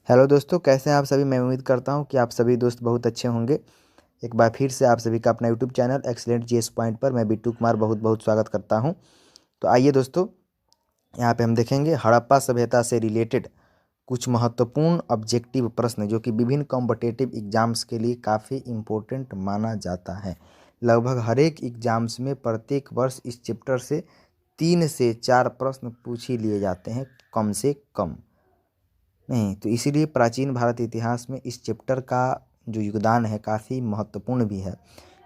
Hello दोस्तों, कैसे हैं आप सभी। मैं उम्मीद करता हूं कि आप सभी दोस्त बहुत अच्छे होंगे। एक बार फिर से आप सभी का अपना YouTube channel excellent GS point पर मैं बिट्टू कुमार बहुत बहुत स्वागत करता हूं। तो आइए दोस्तों, यहां पे हम देखेंगे हड़प्पा सभ्यता से रिलेटेड कुछ महत्वपूर्ण ऑब्जेक्टिव प्रश्न जो कि विभिन्न कॉम्पिटिटिव एग्जाम्स के लिए काफ़ी इम्पोर्टेंट माना जाता है। लगभग हर एक एग्जाम्स में प्रत्येक वर्ष इस चैप्टर से 3 से 4 प्रश्न पूछ ही लिए जाते हैं, कम से कम नहीं। तो इसीलिए प्राचीन भारत इतिहास में इस चैप्टर का जो योगदान है काफ़ी महत्वपूर्ण भी है।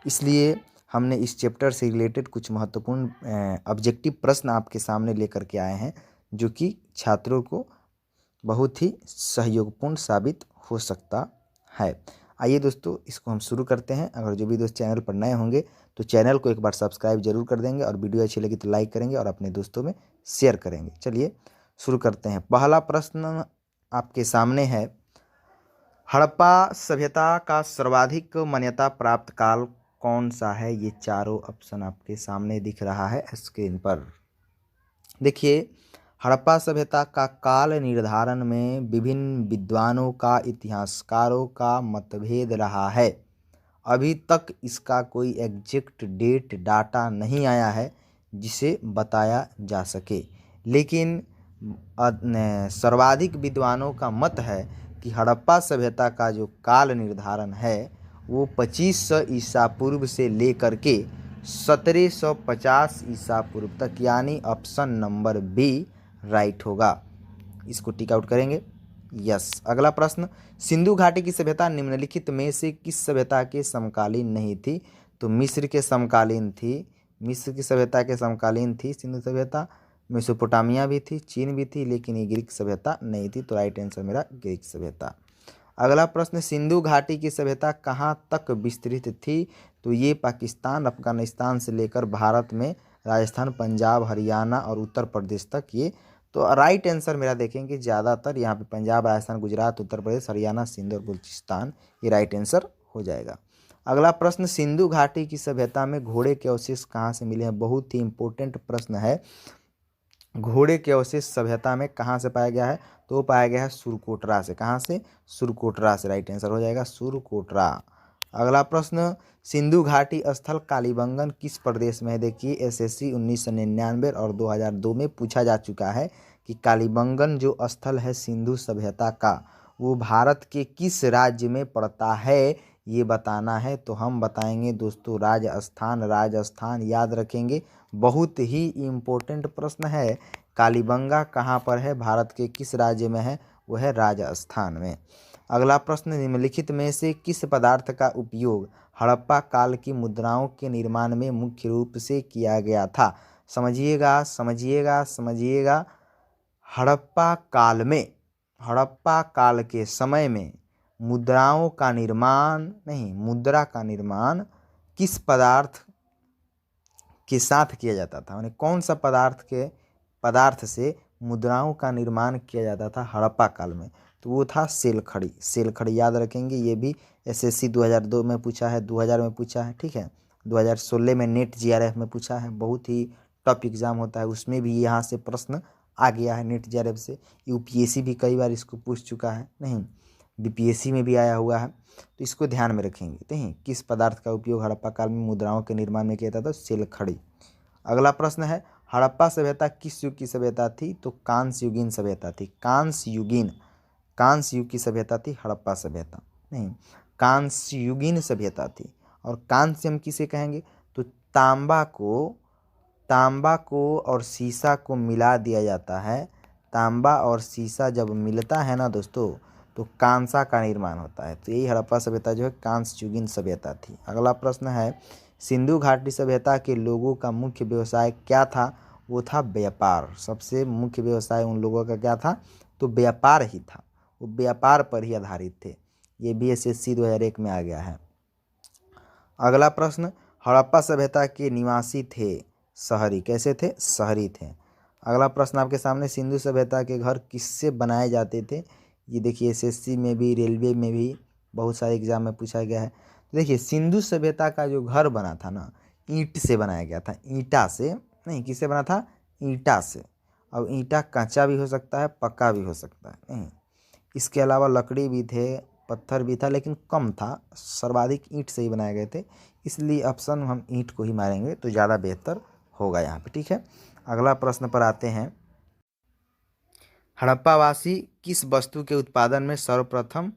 इसलिए हमने इस चैप्टर से रिलेटेड कुछ महत्वपूर्ण ऑब्जेक्टिव प्रश्न आपके सामने लेकर के आए हैं, जो कि छात्रों को बहुत ही सहयोगपूर्ण साबित हो सकता है। आइए दोस्तों, इसको हम शुरू करते हैं। अगर जो भी दोस्त चैनल पर नए होंगे तो चैनल को एक बार सब्सक्राइब जरूर कर देंगे, और वीडियो अच्छी लगी तो लाइक करेंगे और अपने दोस्तों में शेयर करेंगे। चलिए शुरू करते हैं। पहला प्रश्न आपके सामने है, हड़प्पा सभ्यता का सर्वाधिक मान्यता प्राप्त काल कौन सा है। ये चारों ऑप्शन आपके सामने दिख रहा है स्क्रीन पर। देखिए, हड़प्पा सभ्यता का काल निर्धारण में विभिन्न विद्वानों का, इतिहासकारों का मतभेद रहा है। अभी तक इसका कोई एग्जैक्ट डेट डाटा नहीं आया है जिसे बताया जा सके, लेकिन सर्वाधिक विद्वानों का मत है कि हड़प्पा सभ्यता का जो काल निर्धारण है वो 2500 ईसा पूर्व से लेकर के 1750 ईसा पूर्व तक, यानी ऑप्शन नंबर बी राइट होगा। इसको टिक आउट करेंगे। यस। अगला प्रश्न, सिंधु घाटी की सभ्यता निम्नलिखित में से किस सभ्यता के समकालीन नहीं थी। तो मिस्र के समकालीन थी। मिस्र की सभ्यता के समकालीन थी सिंधु सभ्यता। मेसोपोटामिया भी थी, चीन भी थी, लेकिन ये ग्रीक सभ्यता नहीं थी। तो राइट आंसर मेरा ग्रीक सभ्यता। अगला प्रश्न, सिंधु घाटी की सभ्यता कहाँ तक विस्तृत थी। तो ये पाकिस्तान, अफगानिस्तान से लेकर भारत में राजस्थान, पंजाब, हरियाणा और उत्तर प्रदेश तक ये। तो राइट आंसर मेरा देखेंगे ज़्यादातर यहाँ पे पंजाब, राजस्थान, गुजरात, उत्तर प्रदेश, हरियाणा, सिंध और बलूचिस्तान, ये राइट आंसर हो जाएगा। अगला प्रश्न, सिंधु घाटी की सभ्यता में घोड़े के अवशेष कहाँ से मिले हैं। बहुत ही इंपॉर्टेंट प्रश्न है। घोड़े के अवशेष सभ्यता में कहाँ से पाया गया है। तो वो पाया गया है सुरकोटरा से। कहाँ से? सुरकोटरा से। राइट आंसर हो जाएगा सुरकोटरा। अगला प्रश्न, सिंधु घाटी स्थल कालीबंगन किस प्रदेश में है। देखिए, एसएससी 1999 और 2002 में पूछा जा चुका है कि कालीबंगन जो स्थल है सिंधु सभ्यता का, वो भारत के किस राज्य में पड़ता है, ये बताना है। तो हम बताएंगे दोस्तों राजस्थान। राजस्थान याद रखेंगे, बहुत ही इम्पोर्टेंट प्रश्न है। कालीबंगा कहाँ पर है, भारत के किस राज्य में है, वो है राजस्थान में। अगला प्रश्न, निम्नलिखित में से किस पदार्थ का उपयोग हड़प्पा काल की मुद्राओं के निर्माण में मुख्य रूप से किया गया था। समझिएगा समझिएगा समझिएगा। हड़प्पा काल में, हड़प्पा काल के समय में मुद्राओं का निर्माण नहीं, मुद्रा का निर्माण किस पदार्थ के साथ किया जाता था। यानी कौन सा पदार्थ से मुद्राओं का निर्माण किया जाता था हड़प्पा काल में। तो वो था सेलखड़ी। सेलखड़ी याद रखेंगे। ये भी एसएससी 2002 में पूछा है, 2000 में पूछा है, ठीक है। 2016 में नेट जीआरएफ में पूछा है। बहुत ही टफ एग्जाम होता है, उसमें भी यहाँ से प्रश्न आ गया है नेट जीआरएफ से। यूपीएससी भी कई बार इसको पूछ चुका है, नहीं बीपीएससी में भी आया हुआ है। तो इसको ध्यान में रखेंगे। ठीक, किस पदार्थ का उपयोग हड़प्पा काल में मुद्राओं के निर्माण में किया जाता था। सेलखड़ी। अगला प्रश्न है, हड़प्पा सभ्यता किस युग की सभ्यता थी। तो कांस्य युगीन सभ्यता थी। कांस्य युग की सभ्यता थी हड़प्पा सभ्यता, नहीं कांस्य युगीन सभ्यता थी। और कांस्य हम किसे कहेंगे। तो तांबा को और सीसा को मिला दिया जाता है। तांबा और सीसा जब मिलता है ना दोस्तों, तो कांसा का निर्माण होता है। तो यही हड़प्पा सभ्यता जो है कांस्य युगीन सभ्यता थी। अगला प्रश्न है, सिंधु घाटी सभ्यता के लोगों का मुख्य व्यवसाय क्या था। वो था व्यापार। सबसे मुख्य व्यवसाय उन लोगों का क्या था। तो व्यापार ही था। वो व्यापार पर ही आधारित थे। ये भी एसएससी 2001 में आ गया है। अगला प्रश्न, हड़प्पा सभ्यता के निवासी थे शहरी। कैसे थे? शहरी थे। अगला प्रश्न आपके सामने, सिंधु सभ्यता के घर किससे बनाए जाते थे। ये देखिए, एसएससी में भी, रेलवे में भी, बहुत सारे एग्जाम में पूछा गया है। तो देखिए, सिंधु सभ्यता का जो घर बना था ना, ईंट से बनाया गया था। ईंटा से नहीं, किससे बना था। ईंटा से। अब ईंटा कच्चा भी हो सकता है, पक्का भी हो सकता है। नहीं, इसके अलावा लकड़ी भी थे, पत्थर भी था, लेकिन कम था, सर्वाधिक ईंट से ही बनाए गए थे, इसलिए ऑप्शन हम ईंट को ही मारेंगे तो ज़्यादा बेहतर होगा यहाँ पे। ठीक है, अगला प्रश्न पर आते हैं। हड़प्पावासी किस वस्तु के उत्पादन में सर्वप्रथम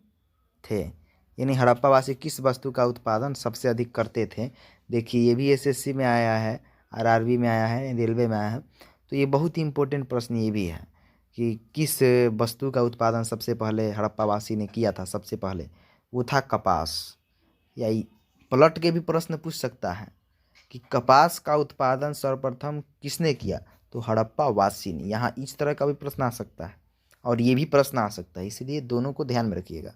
थे? यानी हड़प्पावासी किस वस्तु का उत्पादन सबसे अधिक करते थे? देखिए ये भी एसएससी में आया है, आरआरबी में आया है, रेलवे में आया है, तो ये बहुत ही इम्पोर्टेंट प्रश्न ये भी है कि किस वस्तु का उत्पादन सबसे पहले हड़प्पावासी ने किया था। सबसे पहले वो था कपास। या पलट के भी प्रश्न पूछ सकता है कि कपास का उत्पादन सर्वप्रथम किसने किया, तो हड़प्पावासी ने। यहाँ इस तरह का भी प्रश्न आ सकता है और ये भी प्रश्न आ सकता है, इसलिए दोनों को ध्यान में रखिएगा।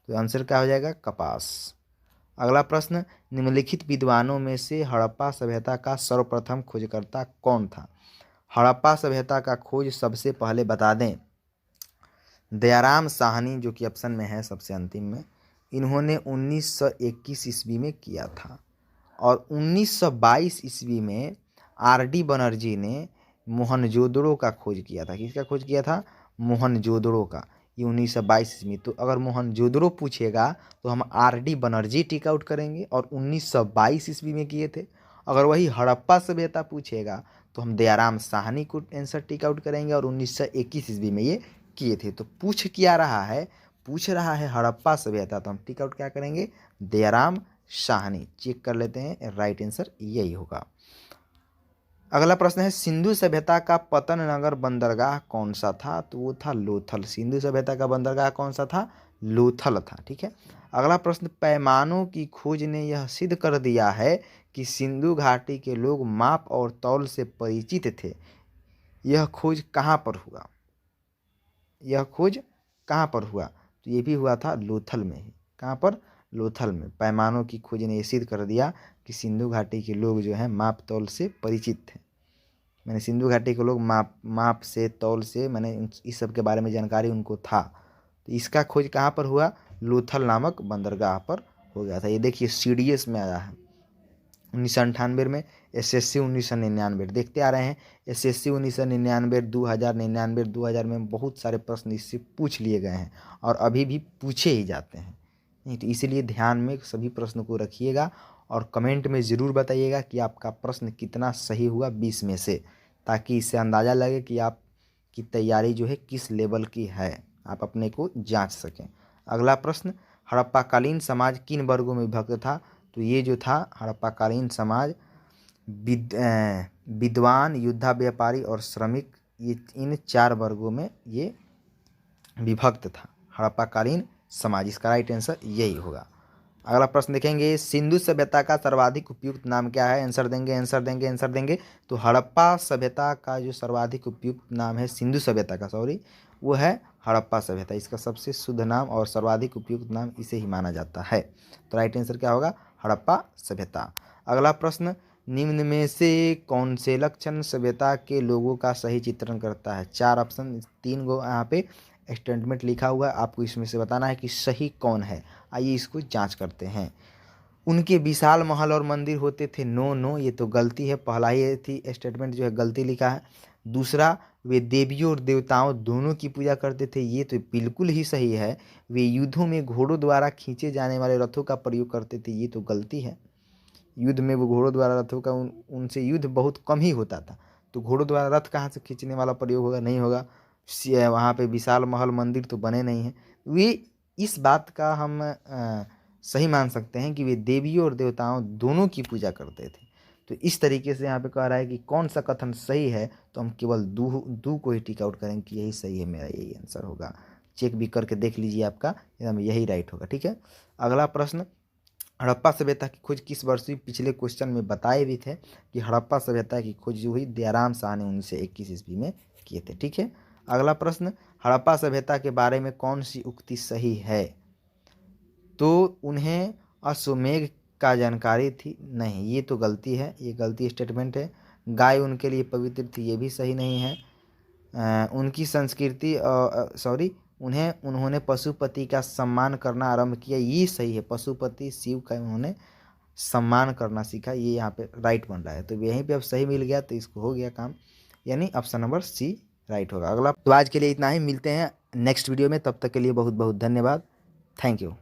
तो आंसर क्या हो जाएगा, कपास। अगला प्रश्न, निम्नलिखित विद्वानों में से हड़प्पा सभ्यता का सर्वप्रथम खोजकर्ता कौन था? हड़प्पा सभ्यता का खोज सबसे पहले बता दें, दयाराम साहनी, जो कि ऑप्शन में है सबसे अंतिम में, इन्होंने 1921 ईस्वी में किया था। और 1922 ईस्वी में आर.डी. बनर्जी ने मोहनजोदड़ो का खोज किया था। किसका खोज किया था? मोहनजोदड़ो का। ये 1922 ईस्वी। तो अगर मोहनजोदड़ो पूछेगा तो हम आर.डी. बनर्जी टिक आउट करेंगे और 1922 ईस्वी में किए थे। अगर वही हड़प्पा सभ्यता पूछेगा तो हम दयाराम साहनी को आंसर टिक आउट करेंगे और 1921 ईस्वी में ये किए थे। तो पूछ क्या रहा है? पूछ रहा है हड़प्पा सभ्यता, तो हम टिक आउट क्या करेंगे? दयाराम साहनी। चेक कर लेते हैं, राइट आंसर यही होगा। अगला प्रश्न है, सिंधु सभ्यता का पतन नगर बंदरगाह कौन सा था? तो वो था लोथल। सिंधु सभ्यता का बंदरगाह कौन सा था? लोथल था। ठीक है, अगला प्रश्न, पैमानों की खोज ने यह सिद्ध कर दिया है कि सिंधु घाटी के लोग माप और तौल से परिचित थे। यह खोज कहाँ पर हुआ? यह खोज कहाँ पर हुआ? तो ये भी हुआ था लोथल में ही। कहाँ पर? लोथल में। पैमानों की खोज ने यह सिद्ध कर दिया कि सिंधु घाटी के लोग जो हैं माप तौल से परिचित थे। मैंने सिंधु घाटी के लोग माप से, तौल से, मैंने इस सब के बारे में जानकारी उनको था। तो इसका खोज कहाँ पर हुआ? लोथल नामक बंदरगाह पर हो गया था। ये देखिए सीडीएस में आया है 1998 में, एसएससी 1999। देखते आ रहे हैं एसएससी 1999, 2099, 2000 में बहुत सारे प्रश्न इससे पूछ लिए गए हैं और अभी भी पूछे ही जाते हैं। नहीं तो इसीलिए ध्यान में सभी प्रश्न को रखिएगा और कमेंट में ज़रूर बताइएगा कि आपका प्रश्न कितना सही हुआ 20 में से, ताकि इससे अंदाज़ा लगे कि आपकी तैयारी जो है किस लेवल की है, आप अपने को जांच सकें। अगला प्रश्न, हड़प्पाकालीन समाज किन वर्गों में विभक्त था? तो ये जो था हड़प्पाकालीन समाज विद्वान, युद्धा व्यापारी और श्रमिक, ये इन 4 वर्गों में ये विभक्त था हड़प्पाकालीन समाज। इसका राइट आंसर यही होगा। अगला प्रश्न देखेंगे, सिंधु सभ्यता का सर्वाधिक उपयुक्त नाम क्या है? आंसर देंगे, आंसर देंगे, आंसर देंगे। तो हड़प्पा सभ्यता का जो सर्वाधिक उपयुक्त नाम है, सिंधु सभ्यता का, सॉरी, वो है हड़प्पा सभ्यता। इसका सबसे शुद्ध नाम और सर्वाधिक उपयुक्त नाम इसे ही माना जाता है। तो राइट आंसर क्या होगा? हड़प्पा सभ्यता। अगला प्रश्न, निम्न में से कौन से लक्षण सभ्यता के लोगों का सही चित्रण करता है? 4 ऑप्शन, 3 गो यहाँ पे स्टेटमेंट लिखा हुआ है, आपको इसमें से बताना है कि सही कौन है। आइए इसको जांच करते हैं। उनके विशाल महल और मंदिर होते थे। नो नो, ये तो गलती है, पहला ही थी स्टेटमेंट जो है गलती लिखा है। दूसरा, वे देवियों और देवताओं दोनों की पूजा करते थे। ये तो बिल्कुल ही सही है। वे युद्धों में घोड़ों द्वारा खींचे जाने वाले रथों का प्रयोग करते थे। ये तो गलती है। युद्ध में वो घोड़ों द्वारा रथों का उनसे युद्ध बहुत कम ही होता था, तो घोड़ों द्वारा रथ कहाँ से खींचने वाला प्रयोग होगा? नहीं होगा। वहाँ पे विशाल महल मंदिर तो बने नहीं हैं। वे इस बात का हम सही मान सकते हैं कि वे देवियों और देवताओं दोनों की पूजा करते थे। तो इस तरीके से यहाँ पे कह रहा है कि कौन सा कथन सही है, तो हम केवल दू को ही टिक आउट करेंगे कि यही सही है, मेरा यही आंसर होगा। चेक भी करके देख लीजिए, आपका एकदम यही राइट होगा। ठीक है, अगला प्रश्न, हड़प्पा सभ्यता की खोज किस वर्ष हुई? पिछले क्वेश्चन में बताए भी थे कि हड़प्पा सभ्यता की खोज जो हुई दयाराम शाह ने 1921 ईस्वी में किए थे। ठीक है, अगला प्रश्न, हड़प्पा सभ्यता के बारे में कौन सी उक्ति सही है? तो उन्हें अश्वमेध का जानकारी थी। नहीं, ये तो गलती है, ये गलती स्टेटमेंट है। गाय उनके लिए पवित्र थी, ये भी सही नहीं है। उनकी संस्कृति, सॉरी, उन्होंने पशुपति का सम्मान करना आरंभ किया, ये सही है। पशुपति शिव का उन्होंने सम्मान करना सीखा, ये यहाँ पे राइट बन रहा है। तो यहीं पे अब सही मिल गया, तो इसको हो गया काम, यानी ऑप्शन नंबर सी राइट होगा। अगला, तो आज के लिए इतना ही, मिलते हैं नेक्स्ट वीडियो में। तब तक के लिए बहुत बहुत धन्यवाद। Thank you.